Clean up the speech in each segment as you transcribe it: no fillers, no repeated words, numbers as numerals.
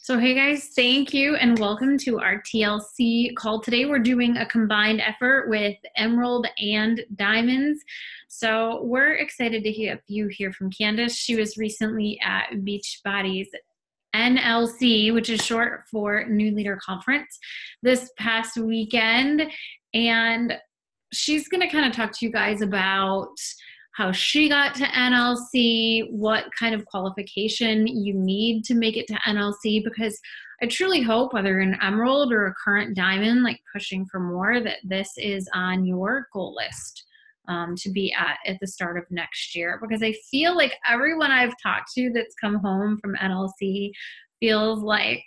So, hey guys, thank you and welcome to our TLC call. Today we're doing a combined effort with Emerald and Diamonds. So, we're excited to hear you hear from Candice. She was recently at Beachbody's NLC, which is short for New Leader Conference, this past weekend. And she's going to kind of talk to you guys about how she got to NLC, what kind of qualification you need to make it to NLC, because I truly hope, whether you're an Emerald or a current Diamond, like pushing for more, that this is on your goal list to be at the start of next year. Because I feel like everyone I've talked to that's come home from NLC feels like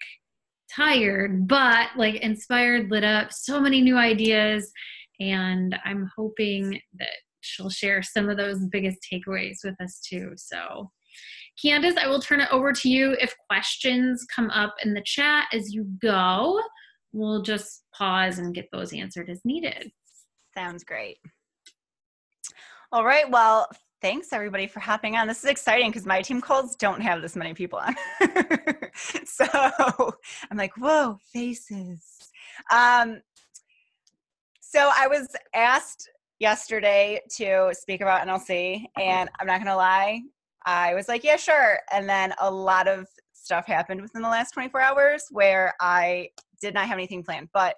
tired, but like inspired, lit up, so many new ideas. And I'm hoping that she'll share some of those biggest takeaways with us too. So, Candice, I will turn it over to you. If questions come up in the chat as you go, we'll just pause and get those answered as needed. Sounds great. All right. Well, thanks everybody for hopping on. This is exciting because my team calls don't have this many people on. So I'm like, whoa, faces. So I was asked yesterday to speak about NLC, and I'm not going to lie, I was like, yeah, sure. And then a lot of stuff happened within the last 24 hours where I did not have anything planned, but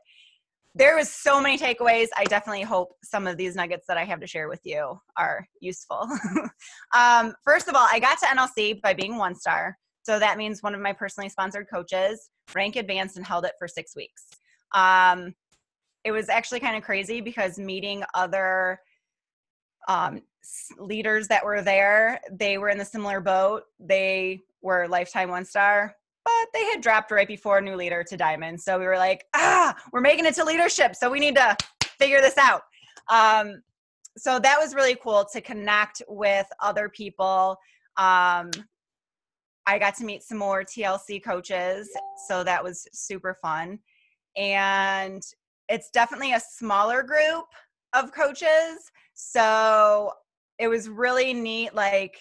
there was so many takeaways. I definitely hope some of these nuggets that I have to share with you are useful. First of all, I got to NLC by being 1-star. So that means one of my personally sponsored coaches rank advanced and held it for 6 weeks. It was actually kind of crazy because meeting other leaders that were there, they were in the similar boat. They were lifetime 1-star, but they had dropped right before new leader to Diamond. So we were like, we're making it to leadership. So we need to figure this out. So that was really cool to connect with other people. I got to meet some more TLC coaches. So that was super fun. And it's definitely a smaller group of coaches. So it was really neat, like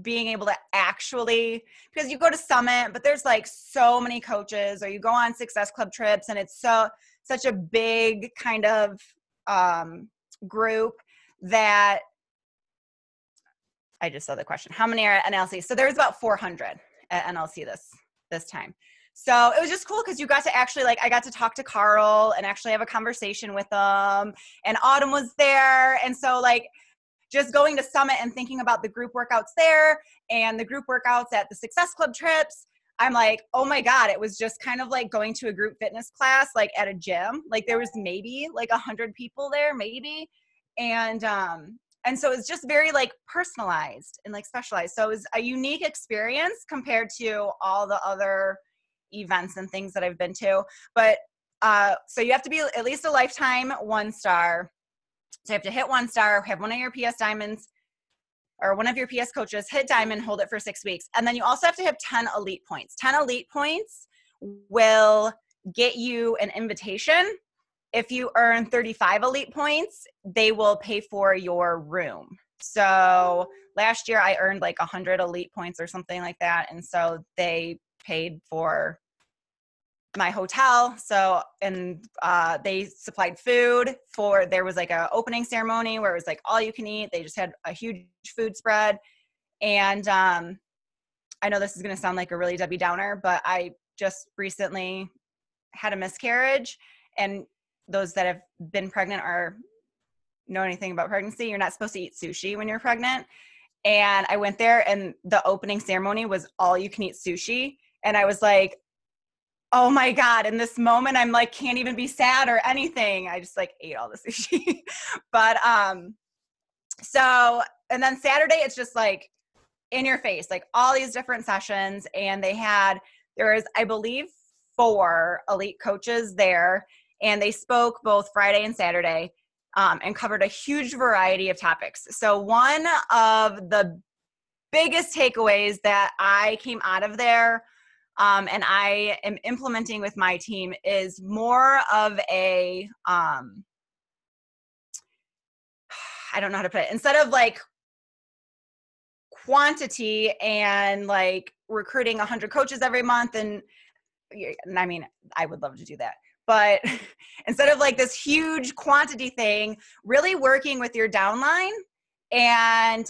being able to actually, because you go to Summit, but there's like so many coaches, or you go on Success Club trips, and it's such a big kind of group that I just saw the question. How many are at NLC? So there was about 400 at NLC this time. So it was just cool because you got to actually, like, I got to talk to Carl and actually have a conversation with them, and Autumn was there. And so like just going to Summit and thinking about the group workouts there and the group workouts at the Success Club trips, I'm like, oh my God, it was just kind of like going to a group fitness class, like at a gym. Like there was maybe like 100 people there, maybe. And so it's just very like personalized and like specialized. So it was a unique experience compared to all the other events and things that I've been to. But so you have to be at least a lifetime 1-star. So you have to hit 1-star, have one of your PS Diamonds or one of your PS coaches hit Diamond, hold it for 6 weeks. And then you also have to have 10 elite points. 10 elite points will get you an invitation. If you earn 35 elite points, they will pay for your room. So last year I earned like 100 elite points or something like that. And so they paid for my hotel. So, and they supplied food there was like a opening ceremony where it was like all you can eat. They just had a huge food spread. And I know this is going to sound like a really Debbie Downer, but I just recently had a miscarriage, and those that have been pregnant or know anything about pregnancy, you're not supposed to eat sushi when you're pregnant. And I went there, and the opening ceremony was all you can eat sushi. And I was like, oh my God, in this moment, I'm like, can't even be sad or anything. I just like ate all the sushi. But so, and then Saturday, it's just like in your face, like all these different sessions. And there was, I believe, 4 elite coaches there. And they spoke both Friday and Saturday and covered a huge variety of topics. So one of the biggest takeaways that I came out of there and I am implementing with my team is more of a, I don't know how to put it, instead of like quantity and like recruiting 100 coaches every month and and I mean, I would love to do that. But instead of like this huge quantity thing, really working with your downline and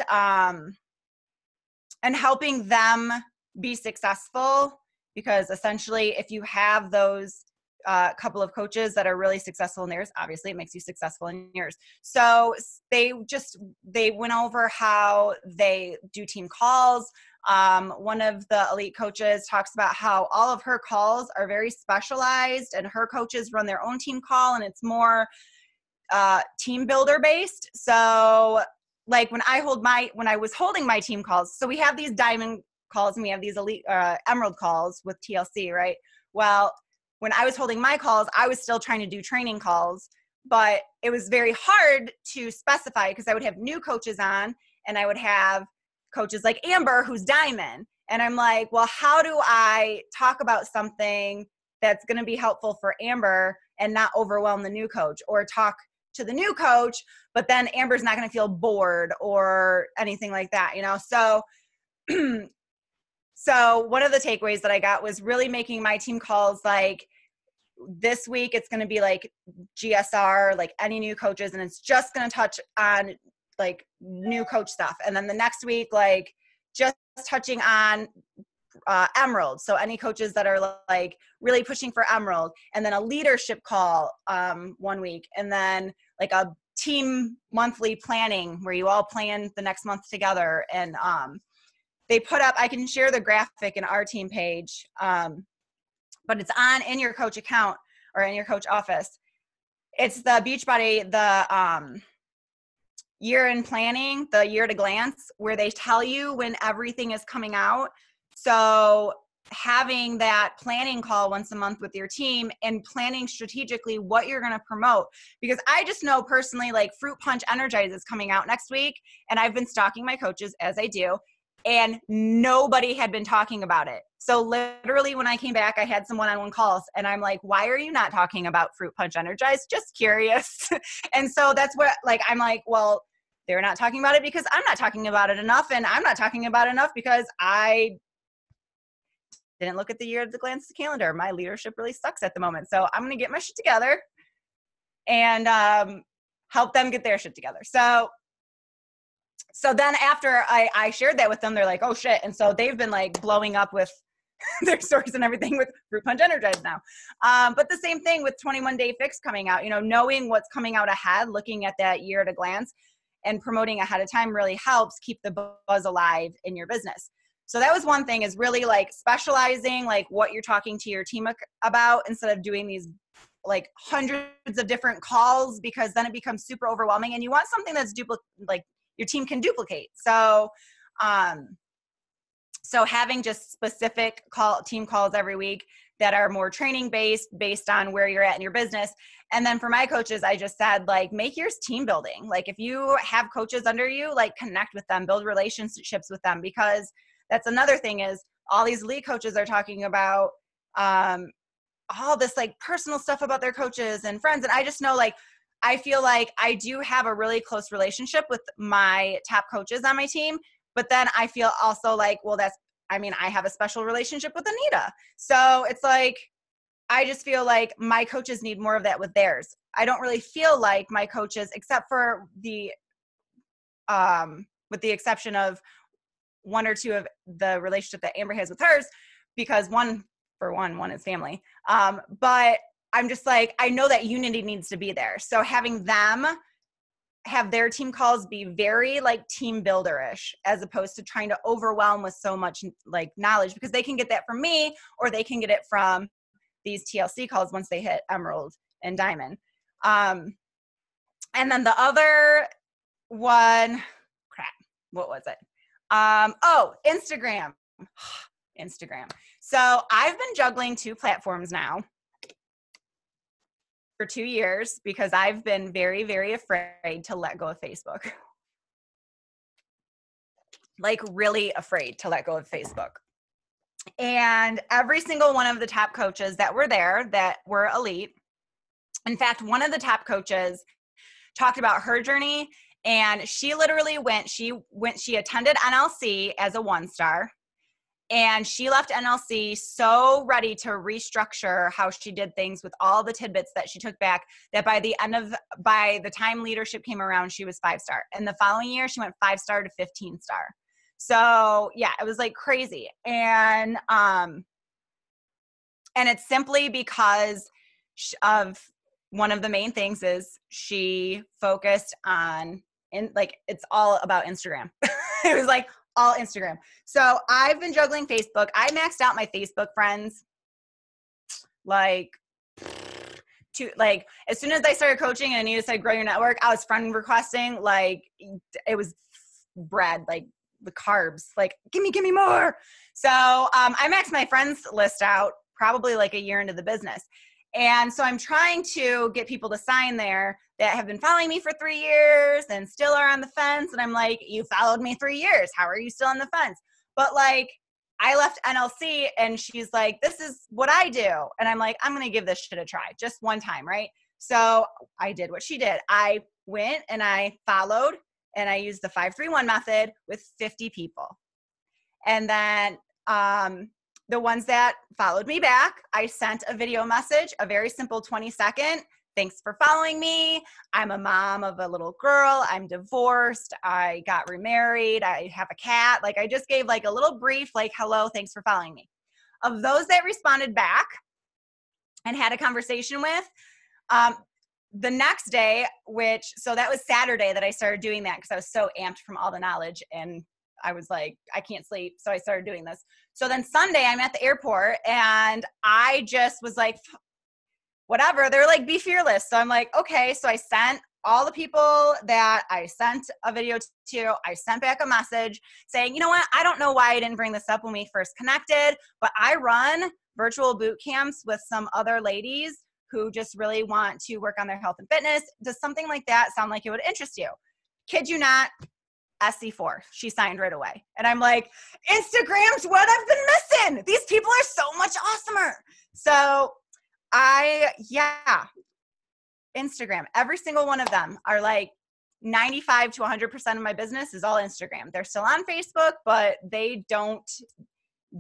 helping them be successful, because essentially if you have those couple of coaches that are really successful in theirs, obviously it makes you successful in yours. So they went over how they do team calls. One of the elite coaches talks about how all of her calls are very specialized, and her coaches run their own team call, and it's more team builder based. So like when I was holding my team calls, so we have these diamond calls and we have these elite emerald calls with TLC, right? Well, when I was holding my calls, I was still trying to do training calls, but it was very hard to specify because I would have new coaches on, and I would have coaches like Amber, who's diamond. And I'm like, well, how do I talk about something that's going to be helpful for Amber and not overwhelm the new coach, or talk to the new coach, but then Amber's not going to feel bored or anything like that, you know? So, so one of the takeaways that I got was really making my team calls like, this week it's going to be like GSR, like any new coaches, and it's just going to touch on like new coach stuff. And then the next week, like just touching on emerald. So any coaches that are like really pushing for emerald, and then a leadership call 1 week, and then like a team monthly planning where you all plan the next month together. And they put up, I can share the graphic in our team page, but it's in your coach account or in your coach office. It's the Beachbody, the year in planning, the year at a glance, where they tell you when everything is coming out. So having that planning call once a month with your team and planning strategically what you're going to promote. Because I just know personally, like Fruit Punch Energize is coming out next week, and I've been stalking my coaches as I do, and nobody had been talking about it. So literally when I came back, I had some one-on-one calls, and I'm like, why are you not talking about Fruit Punch Energize? Just curious. And so that's what, like, I'm like, well, they're not talking about it because I'm not talking about it enough, and I'm not talking about it enough because I didn't look at the year at the glance calendar. My leadership really sucks at the moment. So I'm going to get my shit together and help them get their shit together. So then after I shared that with them, they're like, oh shit. And so they've been like blowing up with their stories and everything with Fruit Punch Energize now. But the same thing with 21 Day Fix coming out, you know, knowing what's coming out ahead, looking at that year at a glance and promoting ahead of time really helps keep the buzz alive in your business. So that was one thing, is really like specializing like what you're talking to your team about, instead of doing these like hundreds of different calls, because then it becomes super overwhelming, and you want something that's like your team can duplicate. So, so having just specific team calls every week that are more training based on where you're at in your business. And then for my coaches, I just said, like, make yours team building. Like if you have coaches under you, like connect with them, build relationships with them, because that's another thing, is all these elite coaches are talking about all this like personal stuff about their coaches and friends. And I just know, like, I feel like I do have a really close relationship with my top coaches on my team, but then I feel also like, well, I have a special relationship with Anita. So it's like, I just feel like my coaches need more of that with theirs. I don't really feel like my coaches, except for with the exception of one or two of the relationship that Amber has with hers, because one is family. But I'm just like, I know that unity needs to be there. So having them have their team calls be very like team builder-ish, as opposed to trying to overwhelm with so much like knowledge, because they can get that from me, or they can get it from these TLC calls once they hit emerald and diamond. And then the other one, what was it? Instagram. Instagram. So I've been juggling 2 platforms now for 2 years, because I've been very, very afraid to let go of Facebook. Like really afraid to let go of Facebook. And every single one of the top coaches that were there that were elite, in fact, one of the top coaches talked about her journey, and she literally she attended NLC as a 1-star. And she left NLC so ready to restructure how she did things with all the tidbits that she took back, that by the time leadership came around, she was 5-star. And the following year, she went 5-star to 15-star. So yeah, it was like crazy. And it's simply because of one of the main things is she focused on, it's all about Instagram. It was like all Instagram. So I've been juggling Facebook. I maxed out my Facebook friends as soon as I started coaching and Anita said grow your network, I was friend requesting it was bread, like the carbs, like give me more. So I maxed my friends list out probably like a year into the business. And so I'm trying to get people to sign there that have been following me for 3 years and still are on the fence. And I'm like, you followed me 3 years. How are you still on the fence? But like, I left NLC and she's like, this is what I do. And I'm like, I'm going to give this shit a try just one time. Right. So I did what she did. I went and I followed and I used the 5-3-1 method with 50 people. And then, the ones that followed me back, I sent a video message, a very simple 20-second. Thanks for following me. I'm a mom of a little girl. I'm divorced. I got remarried. I have a cat. Like I just gave like a little brief, like, hello, thanks for following me. Of those that responded back and had a conversation with, the next day, so that was Saturday that I started doing that because I was so amped from all the knowledge and I was like, I can't sleep. So I started doing this. So then Sunday I'm at the airport and I just was like, whatever. They're like, be fearless. So I'm like, okay. So I sent all the people that I sent a video to, I sent back a message saying, you know what? I don't know why I didn't bring this up when we first connected, but I run virtual boot camps with some other ladies who just really want to work on their health and fitness. Does something like that sound like it would interest you? Kid you not. SC4. She signed right away. And I'm like, Instagram's what I've been missing. These people are so much awesomer. So Instagram, every single one of them are like 95 to 100% of my business is all Instagram. They're still on Facebook, but they don't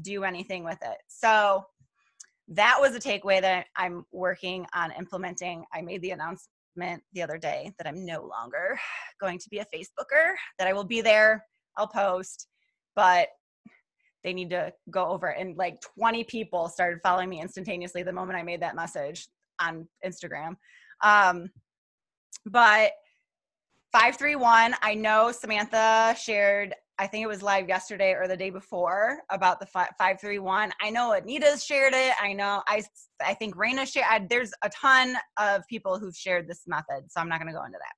do anything with it. So that was a takeaway that I'm working on implementing. I made the announcement the other day that I'm no longer going to be a Facebooker, that I will be there, I'll post, but they need to go over. And like 20 people started following me instantaneously the moment I made that message on Instagram. But 5-3-1, I know Samantha shared, I think it was live yesterday or the day before about the 5-3-1. I know Anita's shared it. I know, I think Raina shared, there's a ton of people who've shared this method. So I'm not going to go into that.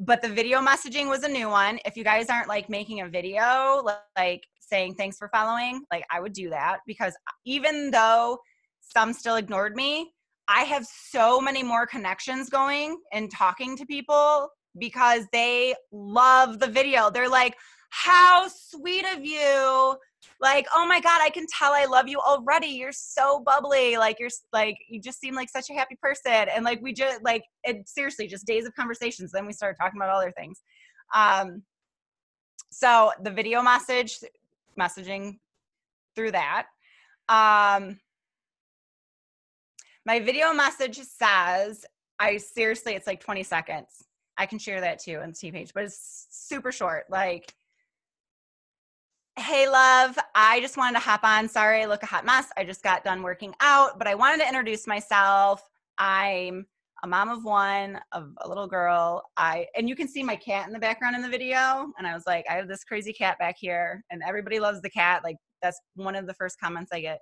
But the video messaging was a new one. If you guys aren't like making a video, like saying thanks for following, like I would do that because even though some still ignored me, I have so many more connections going and talking to people because they love the video. They're like, how sweet of you. Like, oh my God, I can tell I love you already. You're so bubbly. Like, you just seem like such a happy person. And like, we just like, it seriously just days of conversations. Then we started talking about other things. So the video messaging through that, my video message says, it's like 20 seconds. I can share that too on the T page, but it's super short. Like, hey love, I just wanted to hop on. Sorry, I look a hot mess. I just got done working out, but I wanted to introduce myself. I'm a mom of one, of a little girl. And you can see my cat in the background in the video. And I was like, I have this crazy cat back here and everybody loves the cat. Like that's one of the first comments I get.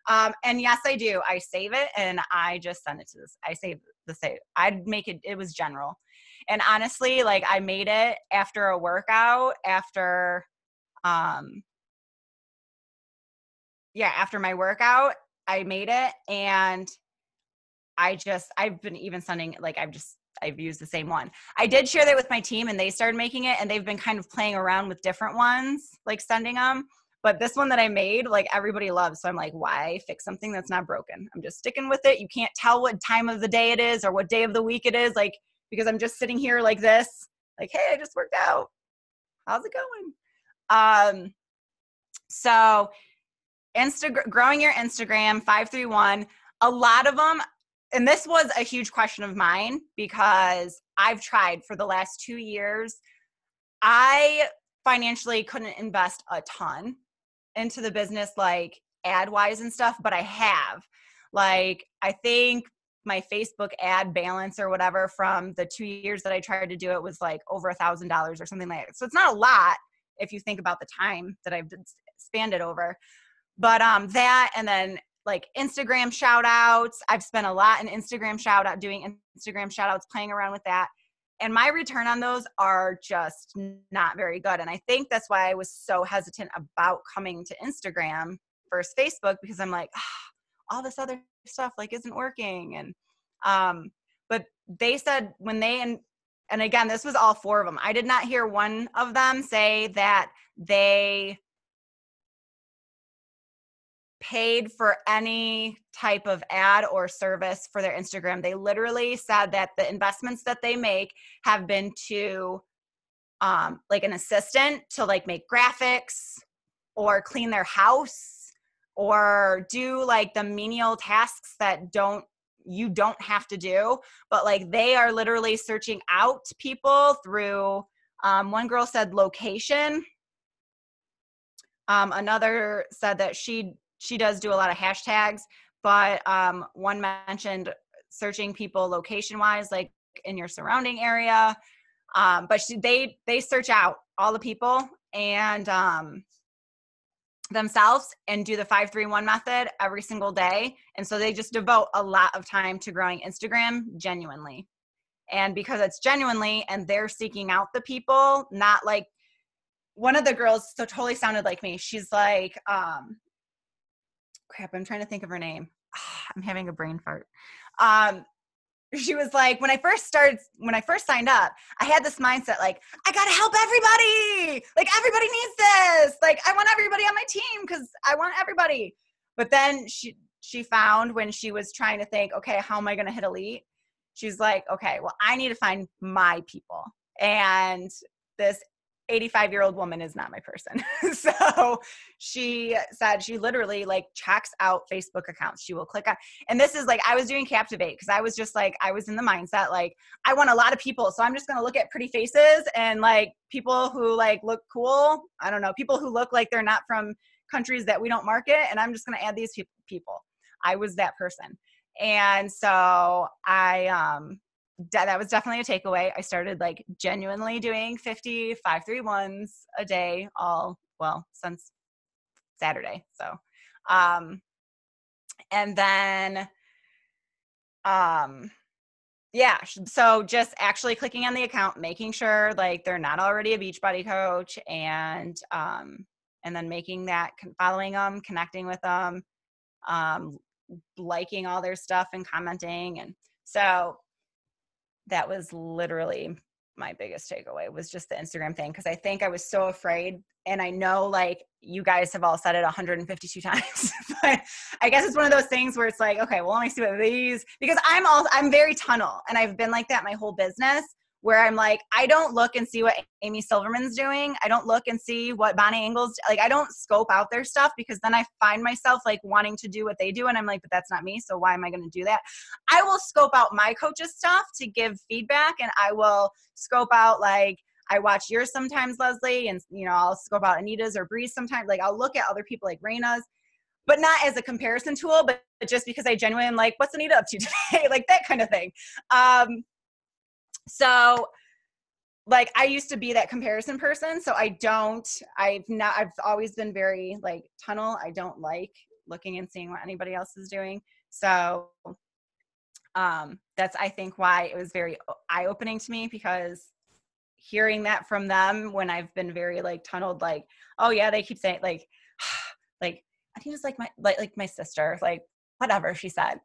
And yes, I do. I save it and I just send it to this. I save the save. I'd make it. It was general. And honestly, like I made it after a workout, after my workout, I made it. And I've been even sending, like, I've used the same one. I did share that with my team and they started making it and they've been kind of playing around with different ones, like sending them. But this one that I made, like everybody loves. So I'm like, why fix something that's not broken? I'm just sticking with it. You can't tell what time of the day it is or what day of the week it is. Like, because I'm just sitting here like this, like, hey, I just worked out. How's it going? So growing your Instagram, 531, a lot of them, and this was a huge question of mine because I've tried for the last 2 years. I financially couldn't invest a ton into the business, like ad wise and stuff, but I have. Like, I think my Facebook ad balance or whatever from the 2 years that I tried to do it was like over $1,000 or something like that. So it's not a lot if you think about the time that I've spanned it over. But that, and then like Instagram shout outs. I've spent a lot in Instagram shout out, doing Instagram shout outs, playing around with that. And my return on those are just not very good. And I think that's why I was so hesitant about coming to Instagram versus Facebook, because I'm like, all this other stuff like isn't working. And but they said when they, and again, this was all 4 of them. I did not hear one of them say that they paid for any type of ad or service for their Instagram. They literally said that the investments that they make have been to like an assistant to like make graphics or clean their house or do like the menial tasks that you don't have to do. But like they are literally searching out people through, one girl said location. Another said that she does do a lot of hashtags, but one mentioned searching people location wise, like in your surrounding area. But they search out all the people and themselves and do the 531 method every single day. And so they just devote a lot of time to growing Instagram genuinely. And because it's genuinely and they're seeking out the people, not like one of the girls so totally sounded like me. She's like, crap, I'm trying to think of her name. I'm having a brain fart. She was like, when I first signed up, I had this mindset, like, I got to help everybody. Like, everybody needs this. Like, I want everybody on my team because I want everybody. But then she found when she was trying to think, okay, how am I going to hit elite? She's like, okay, well, I need to find my people. And this 85-year-old woman is not my person. So she said she literally like checks out Facebook accounts. She will click on, and this is like, I was doing Captivate because I was just like, I was in the mindset, like, I want a lot of people. So I'm just going to look at pretty faces and like people who like look cool. I don't know, people who look like they're not from countries that we don't market. And I'm just going to add these people. I was that person. And so that was definitely a takeaway. I started like genuinely doing 50 531s a day since Saturday. So, and then, yeah. So just actually clicking on the account, making sure like they're not already a Beachbody coach, and then making that, following them, connecting with them, liking all their stuff and commenting. And so that was literally my biggest takeaway, was just the Instagram thing. Cause I think I was so afraid, and I know like you guys have all said it 152 times, but I guess it's one of those things where it's like, okay, well, let me see what these, because I'm very tunnel, and I've been like that my whole business, where I'm like, I don't look and see what Amy Silverman's doing. I don't look and see what Bonnie Engel's, like, I don't scope out their stuff, because then I find myself like wanting to do what they do. And I'm like, but that's not me. So why am I going to do that? I will scope out my coach's stuff to give feedback. And I will scope out, like, I watch yours sometimes, Leslie, and, you know, I'll scope out Anita's or Bree's sometimes. Like, I'll look at other people like Raina's, but not as a comparison tool, but just because I genuinely am like, what's Anita up to today? Like that kind of thing. So like I used to be that comparison person. So I've always been very like tunnel. I don't like looking and seeing what anybody else is doing. So that's, I think, why it was very eye-opening to me, because hearing that from them when I've been very like tunneled, like, oh yeah, they keep saying like Anita's like my sister, like whatever she said.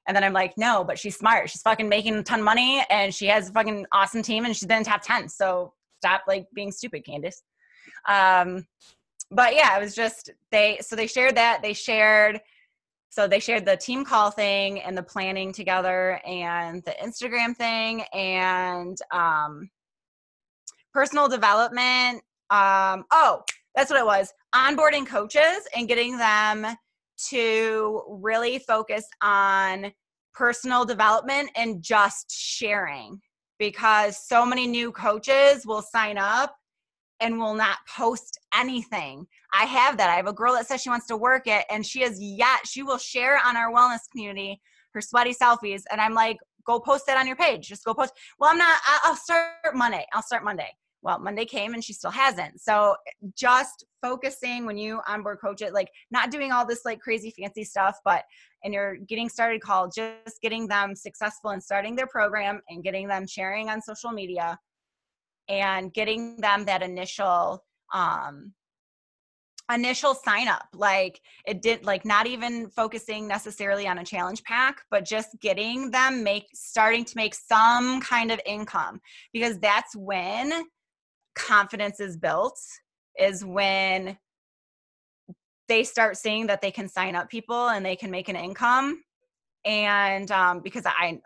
And then I'm like, no, but she's smart. She's fucking making a ton of money, and she has a fucking awesome team, and she's been in top 10. So stop like being stupid, Candice. But yeah, it was just, they shared that. They shared the team call thing and the planning together and the Instagram thing and personal development. That's what it was. Onboarding coaches and getting them to really focus on personal development and just sharing, because so many new coaches will sign up and will not post anything. I have that. I have a girl that says she wants to work it, and she will share on our wellness community her sweaty selfies. And I'm like, go post that on your page. Just go post. Well, I'll start Monday. Well, Monday came and she still hasn't. So just focusing when you onboard coach it, like not doing all this like crazy fancy stuff, but in your getting started call, just getting them successful in starting their program and getting them sharing on social media and getting them that initial sign up. Like it did, like not even focusing necessarily on a challenge pack, but just getting them starting to make some kind of income, because that's when confidence is built, is when they start seeing that they can sign up people and they can make an income. And because I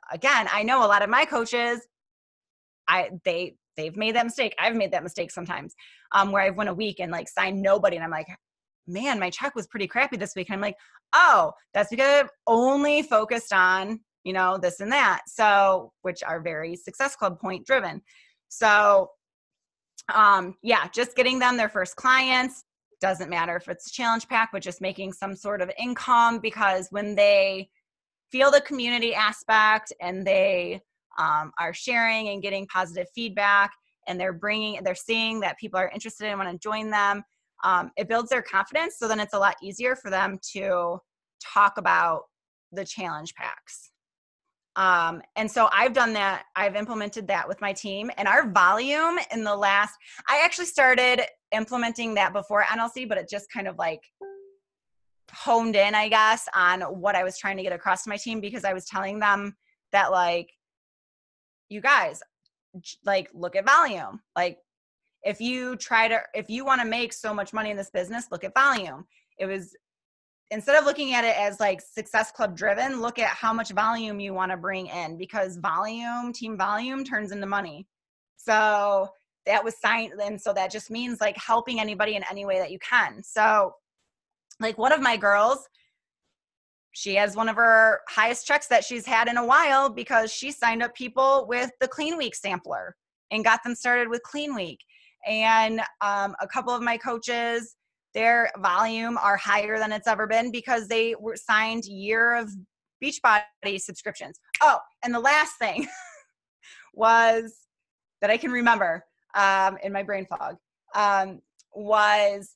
know a lot of my coaches, they've made that mistake. I've made that mistake sometimes, where I've went a week and like signed nobody, and I'm like, man, my check was pretty crappy this week. And I'm like, oh, that's because I've only focused on, this and that. So, which are very Success Club point driven. So, just getting them their first clients. Doesn't matter if it's a challenge pack, but just making some sort of income, because when they feel the community aspect and they are sharing and getting positive feedback, and they're seeing that people are interested and want to join them, it builds their confidence. So then it's a lot easier for them to talk about the challenge packs. And so I've done that. I've implemented that with my team, and our volume I actually started implementing that before NLC, but it just kind of like honed in, I guess, on what I was trying to get across to my team, because I was telling them that, like, you guys, like, look at volume. Like, if you want to make so much money in this business, look at volume. It was, instead of looking at it as like Success Club driven, look at how much volume you want to bring in, because team volume turns into money. So that was signed. And so that just means like helping anybody in any way that you can. So like one of my girls, she has one of her highest checks that she's had in a while, because she signed up people with the Clean Week sampler and got them started with Clean Week. And a couple of my coaches, their volume are higher than it's ever been, because they were signed year of Beachbody subscriptions. Oh, and the last thing was that I can remember in my brain fog was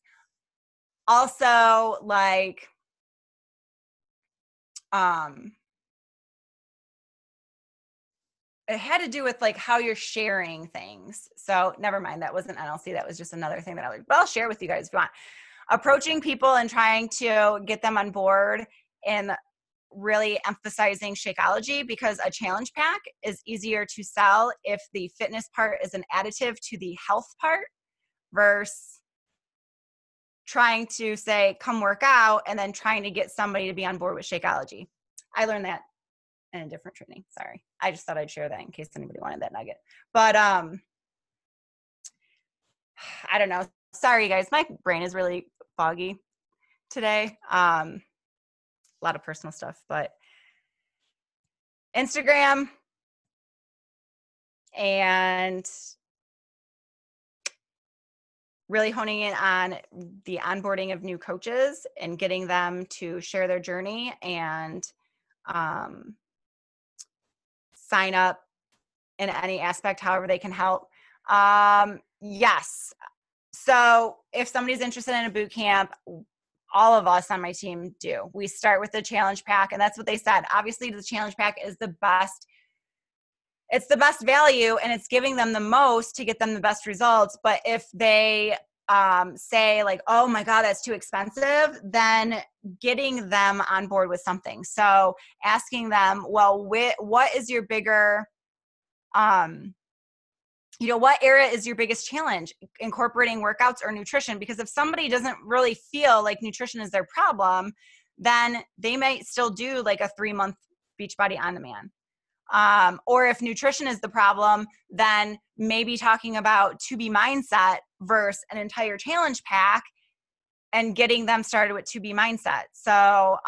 also like, it had to do with like how you're sharing things. So never mind. That wasn't NLC. That was just another thing that I'll share with you guys if you want. Approaching people and trying to get them on board and really emphasizing Shakeology, because a challenge pack is easier to sell if the fitness part is an additive to the health part, versus trying to say, come work out, and then trying to get somebody to be on board with Shakeology. I learned that in a different training. Sorry. I just thought I'd share that in case anybody wanted that nugget. But I don't know. Sorry, you guys. My brain is really foggy today. A lot of personal stuff, but Instagram and really honing in on the onboarding of new coaches and getting them to share their journey and sign up in any aspect, however they can help. Yes. So if somebody's interested in a boot camp, all of us on my team do. We start with the challenge pack, and that's what they said. Obviously, the challenge pack is the best. It's the best value, and it's giving them the most to get them the best results. But if they say like, oh my God, that's too expensive, then getting them on board with something. So asking them, well, what is your bigger, what area is your biggest challenge? Incorporating workouts or nutrition? Because if somebody doesn't really feel like nutrition is their problem, then they might still do like a 3-month Beachbody on demand. Or if nutrition is the problem, then maybe talking about to be mindset versus an entire challenge pack and getting them started with 2B mindset. So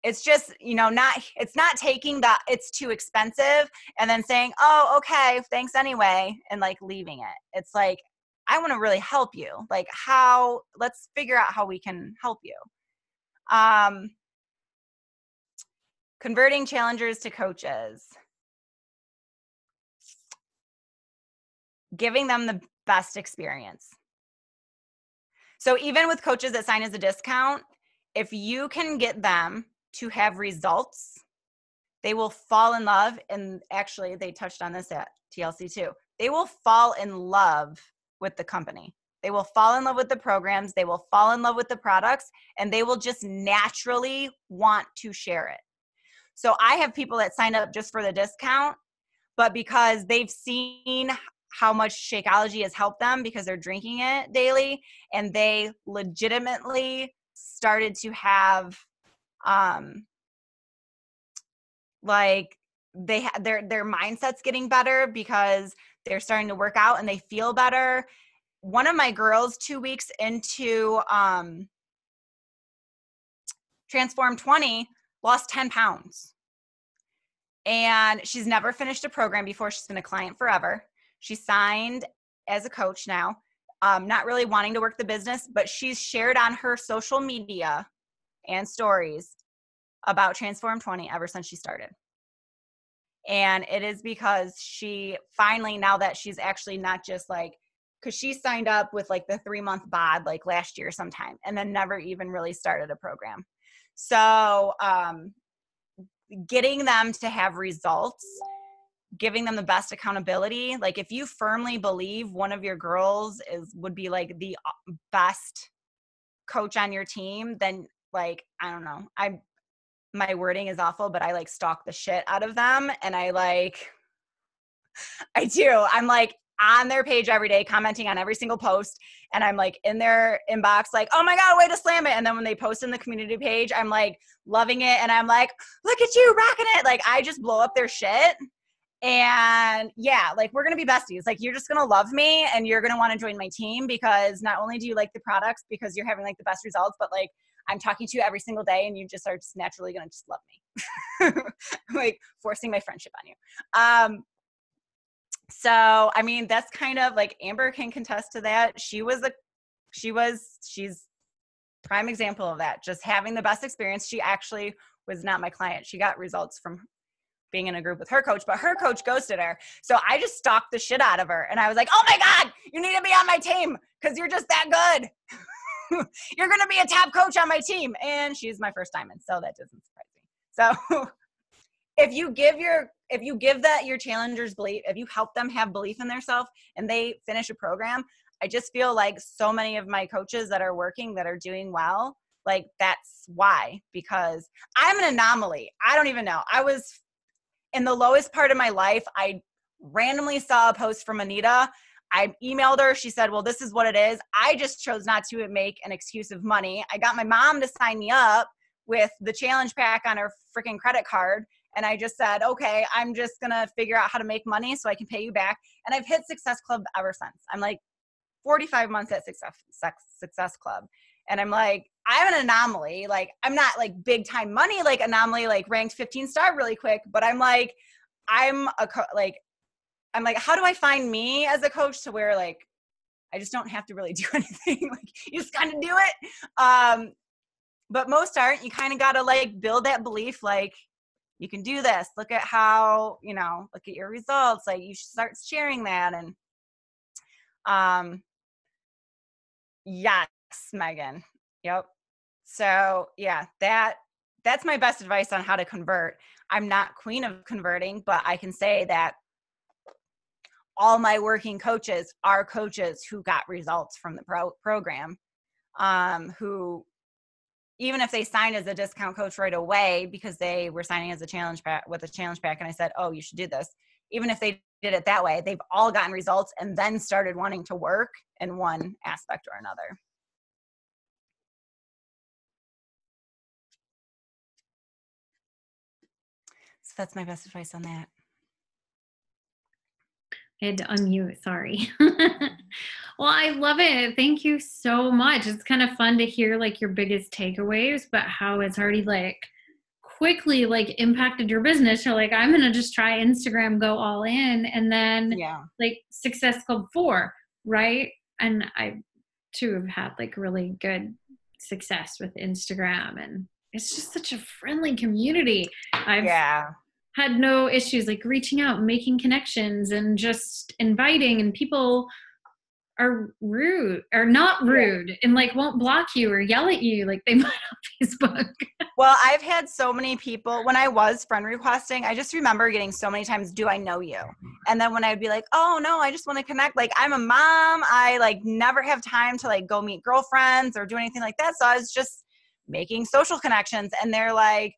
it's just, it's not taking that it's too expensive and then saying, oh, okay, thanks anyway, and like leaving it. It's like, I want to really help you. Like let's figure out how we can help you. Converting challengers to coaches. Giving them the best experience. So even with coaches that sign as a discount, if you can get them to have results, they will fall in love. And actually, they touched on this at TLC too. They will fall in love with the company. They will fall in love with the programs. They will fall in love with the products, and they will just naturally want to share it. So I have people that sign up just for the discount, but because they've seen how much Shakeology has helped them because they're drinking it daily, and they legitimately started to have their mindset's getting better because they're starting to work out and they feel better. One of my girls 2 weeks into Transform 20 lost 10 pounds. And she's never finished a program before. She's been a client forever. She signed as a coach now, not really wanting to work the business, but she's shared on her social media and stories about Transform 20 ever since she started. And it is because she finally, now that she's actually not just like, because she signed up with like the 3-month bod like last year sometime and then never even really started a program. So getting them to have results, giving them the best accountability. Like if you firmly believe one of your girls would be like the best coach on your team, then like, I don't know, my wording is awful, but I like stalk the shit out of them. And I do. I'm like on their page every day, commenting on every single post. And I'm like in their inbox, like, oh my God, way to slam it. And then when they post in the community page, I'm like loving it. And I'm like, look at you rocking it. Like I just blow up their shit. And yeah, like we're going to be besties. Like you're just going to love me and you're going to want to join my team because not only do you like the products because you're having like the best results, but like I'm talking to you every single day and you just are just naturally going to just love me. Like forcing my friendship on you. So, I mean, that's kind of like Amber can contest to that. She's prime example of that. Just having the best experience. She actually was not my client. She got results from being in a group with her coach, but her coach ghosted her. So I just stalked the shit out of her. And I was like, oh my God, you need to be on my team because you're just that good. You're going to be a top coach on my team. And she's my first diamond. So that doesn't surprise me. So if you give your challengers belief, if you help them have belief in themselves and they finish a program, I just feel like so many of my coaches that are working, that are doing well, like that's why, because I'm an anomaly. I don't even know. I was in the lowest part of my life. I randomly saw a post from Anita. I emailed her. She said, well, this is what it is. I just chose not to make an excuse of money. I got my mom to sign me up with the challenge pack on her freaking credit card. And I just said, okay, I'm just going to figure out how to make money so I can pay you back. And I've hit Success Club ever since. I'm like 45 months at Success Club. And I'm like, I'm an anomaly. Like, I'm not like big time money, like anomaly, like ranked 15-star really quick. But I'm like, I'm like, how do I find me as a coach to where like, I just don't have to really do anything. Like you just kind of do it. But most aren't. You kind of got to like build that belief. Like you can do this. Look at how, look at your results. Like you should start sharing that. And yes, Megan. Yep. So yeah, that's my best advice on how to convert. I'm not queen of converting, but I can say that all my working coaches are coaches who got results from the program, who, even if they signed as a discount coach right away because they were signing as a challenge pack with a challenge pack, and I said, oh, you should do this. Even if they did it that way, they've all gotten results and then started wanting to work in one aspect or another. So that's my best advice on that. I had to unmute, sorry. Well, I love it. Thank you so much. It's kind of fun to hear like your biggest takeaways, but how it's already like quickly like impacted your business. You're like, I'm gonna just try Instagram, go all in, and then Yeah. like Success Club 4, right? And I too have had like really good success with Instagram, and it's just such a friendly community. I've Yeah. had no issues like reaching out, making connections, and just inviting, and people are rude or not Yeah. rude and like won't block you or yell at you like they might on Facebook. Well, I've had so many people when I was friend requesting, I just remember getting so many times, do I know you? And then when I'd be like, oh no, I just want to connect. Like I'm a mom. I like never have time to like go meet girlfriends or do anything like that. So I was just making social connections and they're like,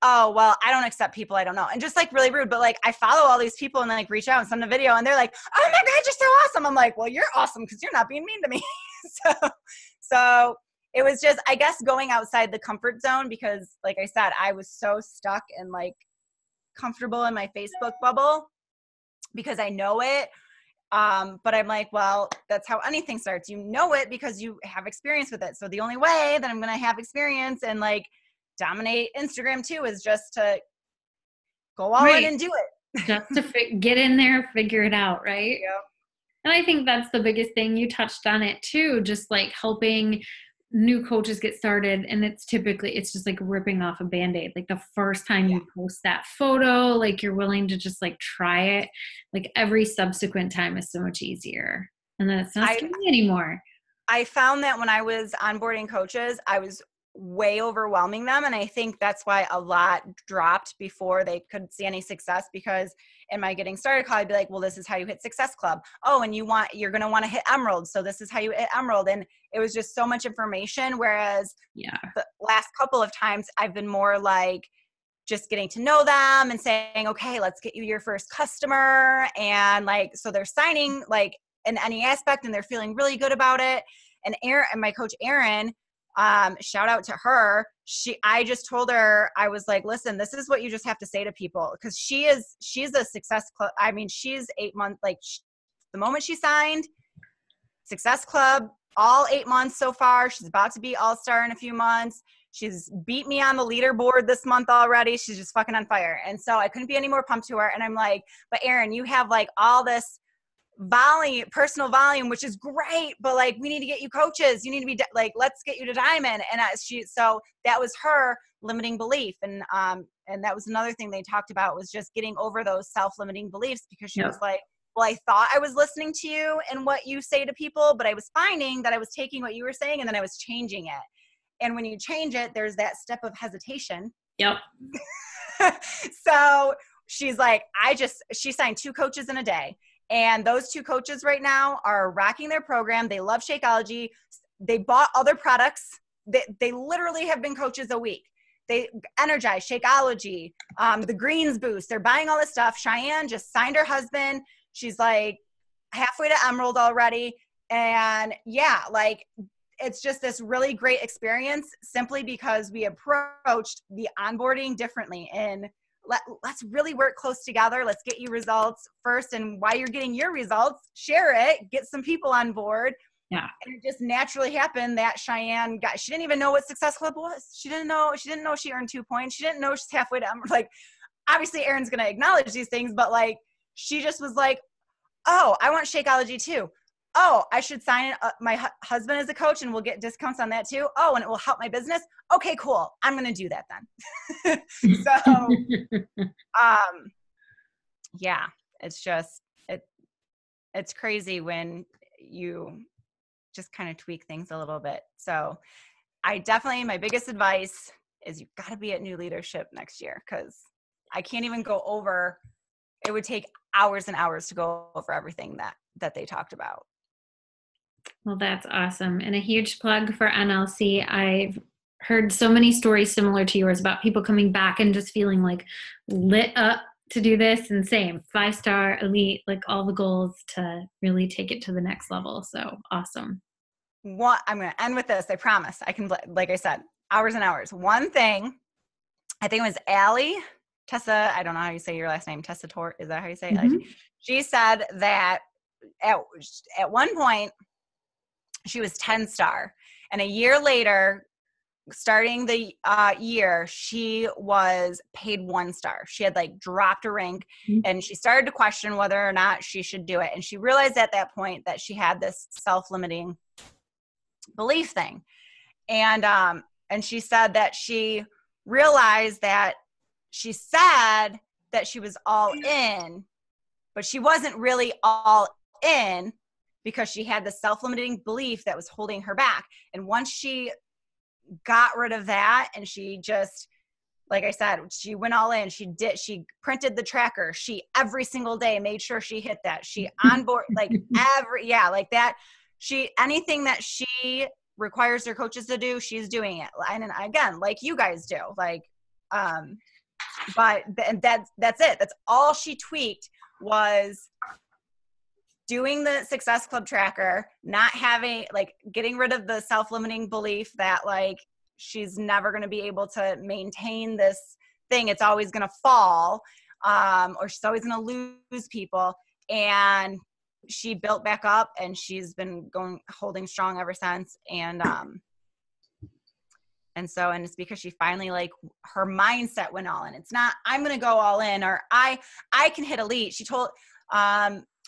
oh, well, I don't accept people I don't know. And just like really rude, but like I follow all these people and like reach out and send a video and they're like, oh my God, you're so awesome. I'm like, well, you're awesome because you're not being mean to me. so it was just, I guess, going outside the comfort zone because like I said, I was so stuck and like comfortable in my Facebook bubble because I know it. But I'm like, well, that's how anything starts. You know it because you have experience with it. So the only way that I'm going to have experience and like dominate Instagram too is just to go all in Right. and do it. Just to get in there, figure it out, right? Yeah. And I think that's the biggest thing. You touched on it too, just like helping new coaches get started. And it's just like ripping off a Band-Aid. Like the first time Yeah. you post that photo, like you're willing to just like try it. Like every subsequent time is so much easier. And then it's not scary anymore. I found that when I was onboarding coaches, I was way overwhelming them. And I think that's why a lot dropped before they could see any success because in my getting started call, I'd be like, well, this is how you hit Success Club. Oh, and you're going to want to hit Emerald. So this is how you hit Emerald. And it was just so much information. Whereas the last couple of times I've been more like, just getting to know them and saying, okay, let's get you your first customer. And like, so they're signing like in any aspect and they're feeling really good about it. And my coach, Erin, shout out to her. I just told her, I was like, listen, this is what you just have to say to people. Cause she's a Success Club. I mean, she's 8 months, like the moment she signed Success Club, all 8 months so far. She's about to be all-star in a few months. She's beat me on the leaderboard this month already. She's just fucking on fire. And so I couldn't be any more pumped to her. And I'm like, but Erin, you have like all this volume, personal volume, which is great, but like, we need to get you coaches. You need to be like, let's get you to Diamond. And so that was her limiting belief. And that was another thing they talked about was just getting over those self-limiting beliefs because she was like, well, I thought I was listening to you and what you say to people, but I was finding that I was taking what you were saying and then I was changing it. And when you change it, there's that step of hesitation. Yep. So she's like, she signed 2 coaches in a day. And those 2 coaches right now are rocking their program. They love Shakeology. They bought other products. They literally have been coaches a week. They Energize, Shakeology, the Greens Boost. They're buying all this stuff. Cheyenne just signed her husband. She's like halfway to Emerald already. And yeah, like it's just this really great experience simply because we approached the onboarding differently and let's really work close together. Let's get you results first. And while you're getting your results, share it, get some people on board. Yeah. And it just naturally happened that Cheyenne she didn't even know what Success Club was. She didn't know she earned 2 points. She didn't know she's halfway to Emerald. Like, obviously Erin's going to acknowledge these things, but like, she just was like, oh, I want Shakeology too. Oh, I should sign my husband as a coach and we'll get discounts on that too. Oh, and it will help my business. Okay, cool. I'm going to do that then. So, yeah, it's just, it's crazy when you just kind of tweak things a little bit. So my biggest advice is you've got to be at new leadership next year because I can't even go over, it would take hours and hours to go over everything that they talked about. Well, that's awesome. And a huge plug for NLC. I've heard so many stories similar to yours about people coming back and just feeling like lit up to do this, and same 5-star elite, like all the goals to really take it to the next level. So awesome. I'm going to end with this. I promise I can, like I said, hours and hours. One thing, I think it was Tessa, I don't know how you say your last name, Tessa Tort. Is that how you say it? Mm-hmm. She said that at one point she was 10-star, and a year later, starting the year, she was paid 1-star. She had like dropped a rank, and she started to question whether or not she should do it. And she realized at that point that she had this self-limiting belief thing. And she said that she realized that she said that she was all in, but she wasn't really all in because she had the self-limiting belief that was holding her back. And once she got rid of that, and she just, like I said, she went all in. She printed the tracker. She every single day made sure she hit that. She onboard like like that. Anything that she requires their coaches to do, she's doing it. And again, like you guys do, like, but that's it. That's all she tweaked, was doing the Success Club tracker, not having, like, getting rid of the self-limiting belief that like she's never going to be able to maintain this thing. It's always going to fall, or she's always going to lose people. And she built back up, and she's been holding strong ever since. And it's because she finally, like, her mindset went all in. It's not, I'm going to go all in, or I can hit elite. She told,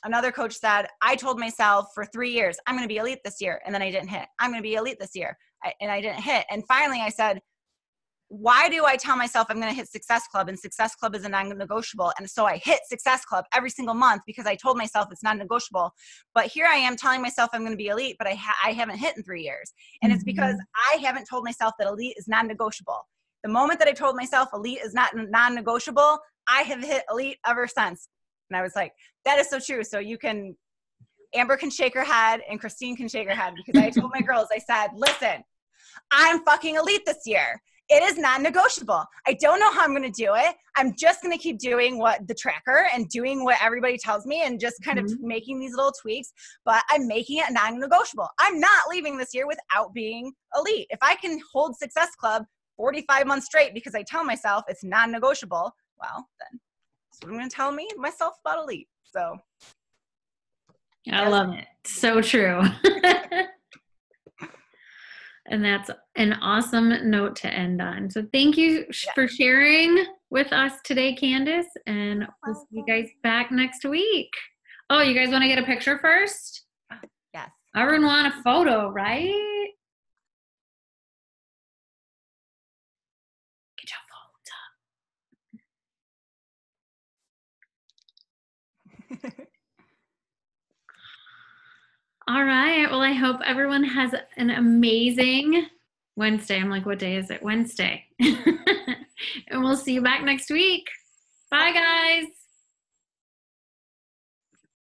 another coach said, I told myself for 3 years, I'm going to be elite this year. And then I didn't hit. I'm going to be elite this year. And I didn't hit. And finally I said, why do I tell myself I'm going to hit Success Club, and Success Club is a non-negotiable? And so I hit Success Club every single month because I told myself it's non-negotiable. But here I am telling myself I'm going to be elite, but I haven't hit in 3 years. And it's because I haven't told myself that elite is non-negotiable. The moment that I told myself elite is not non-negotiable, I have hit elite ever since. And I was like, that is so true. So Amber can shake her head, and Christine can shake her head, because I told my girls, I said, listen, I'm fucking elite this year. It is non-negotiable. I don't know how I'm going to do it. I'm just going to keep doing what the tracker and doing what everybody tells me, and just kind of making these little tweaks, but I'm making it non-negotiable. I'm not leaving this year without being elite. If I can hold Success Club 45 months straight because I tell myself it's non-negotiable, well, then that's what I'm going to tell myself about elite. So I love it. So true. And that's an awesome note to end on. So thank you for sharing with us today, Candice, and we'll see you guys back next week. Oh, you guys want to get a picture first? Yes. Everyone want a photo, right? Get your phones up. All right. Well, I hope everyone has an amazing Wednesday. I'm like, what day is it? Wednesday. And we'll see you back next week. Bye, guys.